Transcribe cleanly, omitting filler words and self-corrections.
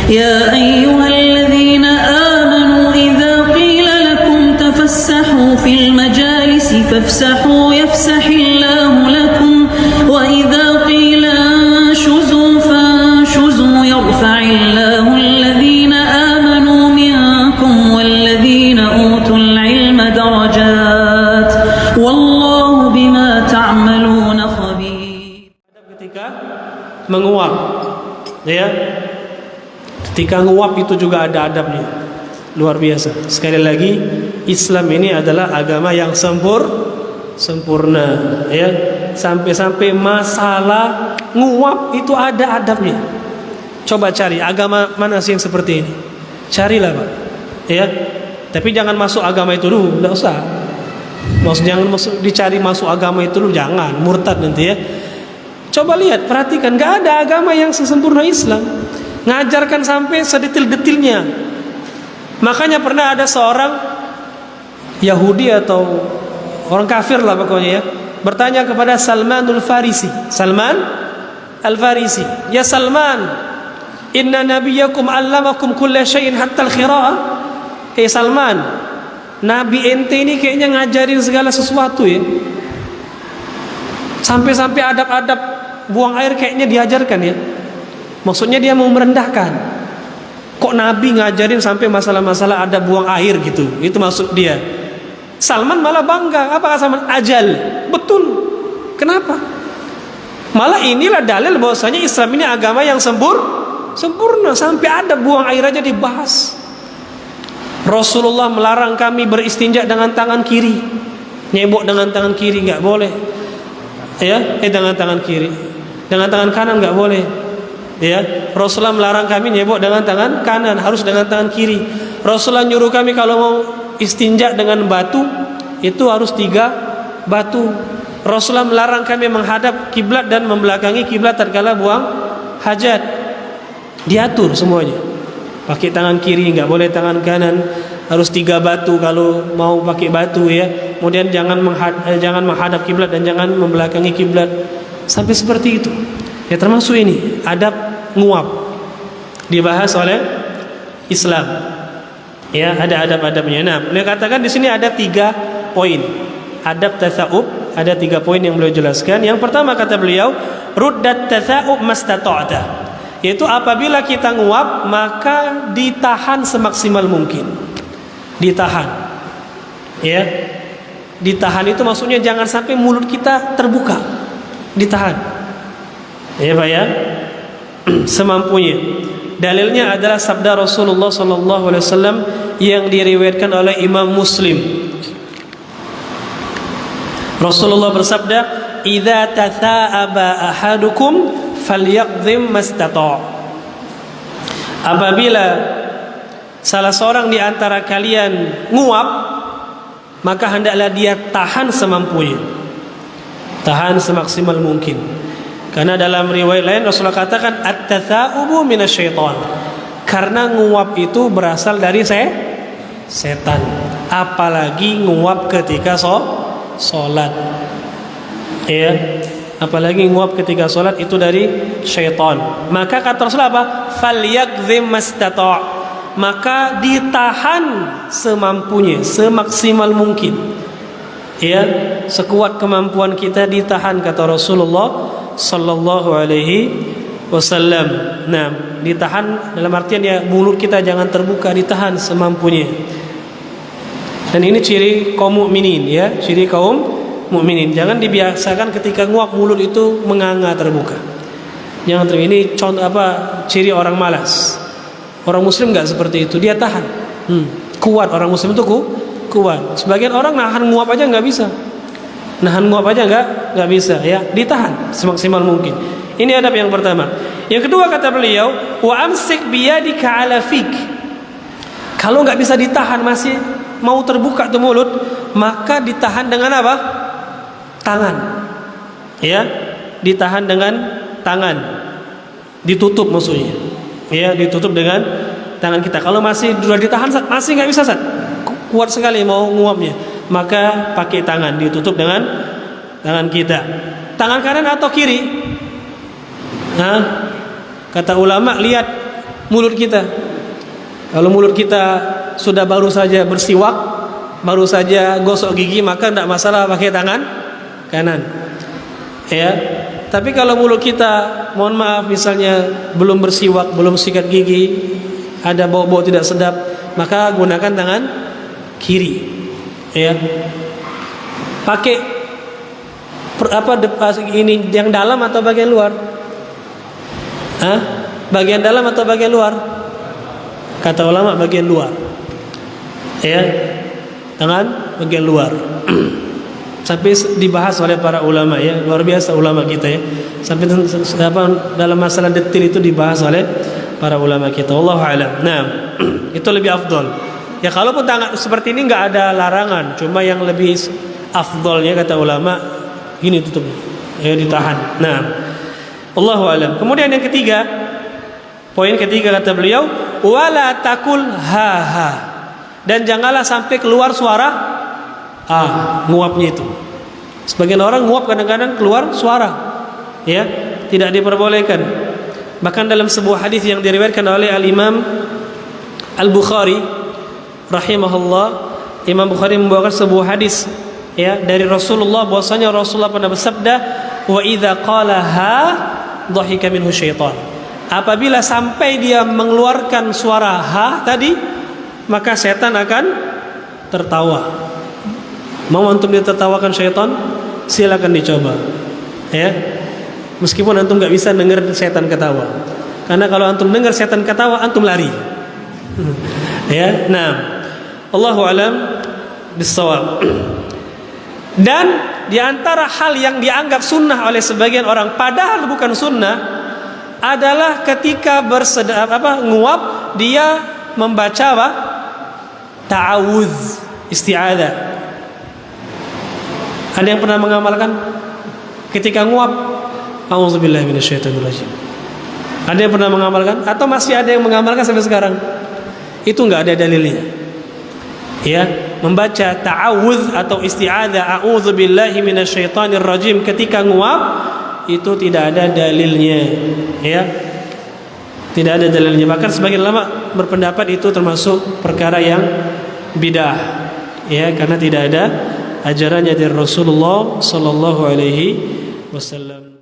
يا أيها الذين آمنوا إذا قيل لكم تفسحوا في المجالس فافسحوا يفسح الله لكم وإذا قيل انشزوا فانشزوا يرفع الله الذين آمنوا منكم والذين أوتوا العلم درجات والله بما تعملون خبير. Ketika menguap, ya, ketika nguap itu juga ada adabnya, luar biasa. Sekali lagi, Islam ini adalah agama yang sempurna, ya. Sampai-sampai masalah nguap itu ada adabnya. Coba cari agama mana sih yang seperti ini? Carilah, Pak. Ya. Tapi jangan masuk agama itu dulu, enggak usah. Jangan dicari masuk agama itu dulu, jangan, murtad nanti ya. Coba lihat, perhatikan, gak ada agama yang sesempurna Islam. Ngajarkan sampai sedetil-detilnya. Makanya pernah ada seorang Yahudi atau orang kafir lah pokoknya ya, bertanya kepada Salman Al-Farisi. Ya Salman, inna nabiyakum allamakum kulla syai'in hatta al-khira'ah. Salman, Nabi ente ini kayaknya ngajarin segala sesuatu ya. Sampai-sampai adab-adab buang air kayaknya diajarkan ya. Maksudnya dia mau merendahkan. Kok Nabi ngajarin sampai masalah-masalah adab buang air gitu. Itu maksud dia. Salman malah bangga. Apa kata Salman? Ajal. Betul. Kenapa? Malah inilah dalil bahwasanya Islam ini agama yang sempurna. Sampai adab buang air aja dibahas. Rasulullah melarang kami beristinja dengan tangan kiri. Nyebok dengan tangan kiri nggak boleh. Ya, dengan tangan kiri. Dengan tangan kanan nggak boleh. Ya, Rasulullah melarang kami nyebok dengan tangan kanan, harus dengan tangan kiri. Rasulullah nyuruh kami kalau mau istinja dengan batu itu harus 3 batu. Rasulullah melarang kami menghadap kiblat dan membelakangi kiblat tatkala buang hajat. Diatur semuanya. Pakai tangan kiri, nggak boleh tangan kanan. Harus 3 batu kalau mau pakai batu ya. Kemudian jangan menghadap kiblat dan jangan membelakangi kiblat. Sampai seperti itu. Ya termasuk ini adab nguap dibahas oleh Islam. Ya, ada adab-adabnya. Nah, beliau katakan di sini ada 3 poin. Adab tasawuf, ada 3 poin yang beliau jelaskan. Yang pertama kata beliau, ruddat tasawuf mastata'ta. Yaitu apabila kita nguap maka ditahan semaksimal mungkin. Ditahan. Ya. Ditahan itu maksudnya jangan sampai mulut kita terbuka. Ditahan. Ya Pak ya, semampunya. Dalilnya adalah sabda Rasulullah SAW yang diriwayatkan oleh Imam Muslim. Rasulullah bersabda, "Idza tatha'aba ahadukum falyaqdhim mastata'." Apabila salah seorang di antara kalian nguap, maka hendaklah dia tahan semampunya. Tahan semaksimal mungkin. Karena dalam riwayat lain Rasulullah katakan at-tatha'ubu minasyaitan. Karena nguap itu berasal dari setan. Apalagi nguap ketika sholat. Ya, apalagi nguap ketika sholat itu dari syaitan. Maka kata Rasulullah apa? Falyakzim mastata'. Maka ditahan semampunya, semaksimal mungkin. Ya, sekuat kemampuan kita ditahan kata Rasulullah sallallahu alaihi wasallam. Nah, ditahan dalam artian ya mulut kita jangan terbuka, ditahan semampunya. Dan ini ciri kaum mukminin ya, ciri kaum mukminin. Jangan dibiasakan ketika nguap mulut itu menganga terbuka. Jangan ini contoh ciri orang malas. Orang muslim enggak seperti itu, dia tahan. Kuat orang muslim itu kuat. Sebagian orang nahan nguap aja enggak bisa. Nahan nguap aja enggak bisa ya, ditahan semaksimal mungkin. Ini adab yang pertama. Yang kedua kata beliau, wa amsik biyadika ala fik. Kalau enggak bisa ditahan masih mau terbuka tuh mulut, maka ditahan dengan apa? Tangan. Ya, ditahan dengan tangan. Ditutup maksudnya. Ya, ditutup dengan tangan kita. Kalau masih sudah ditahan masih enggak bisa kuat sekali mau nguapnya, maka pakai tangan, ditutup dengan tangan kita. Tangan kanan atau kiri? Nah, kata ulama lihat mulut kita. Kalau mulut kita sudah baru saja bersiwak, baru saja gosok gigi, maka tidak masalah pakai tangan kanan. Ya. Tapi kalau mulut kita, mohon maaf, misalnya belum bersiwak, belum sikat gigi, ada bau-bau tidak sedap, maka gunakan tangan kiri. Ya. Pakai ini yang dalam atau bagian luar? Hah? Bagian dalam atau bagian luar? Kata ulama bagian luar. Ya. Tangan bagian luar. Sampai dibahas oleh para ulama, ya, luar biasa ulama kita, ya. Sampai dalam masalah detail itu dibahas oleh para ulama kita. Wallahu a'lam. Nah, itu lebih afdol. Ya, kalaupun tangan seperti ini nggak ada larangan, cuma yang lebih afdolnya kata ulama ini tutup, ya, ditahan. Nah, Allahu a'lam. Kemudian yang ketiga, poin ketiga kata beliau, wala takul ha ha. Dan janganlah sampai keluar suara nguapnya itu. Sebagian orang nguap kadang-kadang keluar suara, ya, tidak diperbolehkan. Bahkan dalam sebuah hadis yang diriwayatkan oleh Al-Imam Al-Bukhari rahimahullah, Imam Bukhari membawakan sebuah hadis, ya, dari Rasulullah, bahwasanya Rasulullah pernah bersabda, wa idza qala ha dhahika minhu syaitan. Apabila sampai dia mengeluarkan suara ha tadi, maka setan akan tertawa. Mau antum ditertawakan syaitan? Silakan dicoba, ya. Meskipun antum nggak bisa dengar setan ketawa, karena kalau antum dengar setan ketawa, antum lari. Ya, nah, Allahu a'lam bissawab. Dan diantara hal yang dianggap sunnah oleh sebagian orang, padahal bukan sunnah, adalah ketika nguap dia membaca apa? Ta'awudz, isti'adzah. Ada yang pernah mengamalkan ketika nguap, auzubillahi minasyaitonirrajim? Ada yang pernah mengamalkan? Atau masih ada yang mengamalkan sampai sekarang? Itu enggak ada dalilnya. Ya, membaca ta'awudz atau isti'adzah, auzubillahi minasyaitonirrajim ketika nguap, itu tidak ada dalilnya, ya. Tidak ada dalilnya. Bahkan sebagian ulama berpendapat itu termasuk perkara yang bidah, ya, karena tidak ada ajarannya dari Rasulullah sallallahu alaihi wasallam.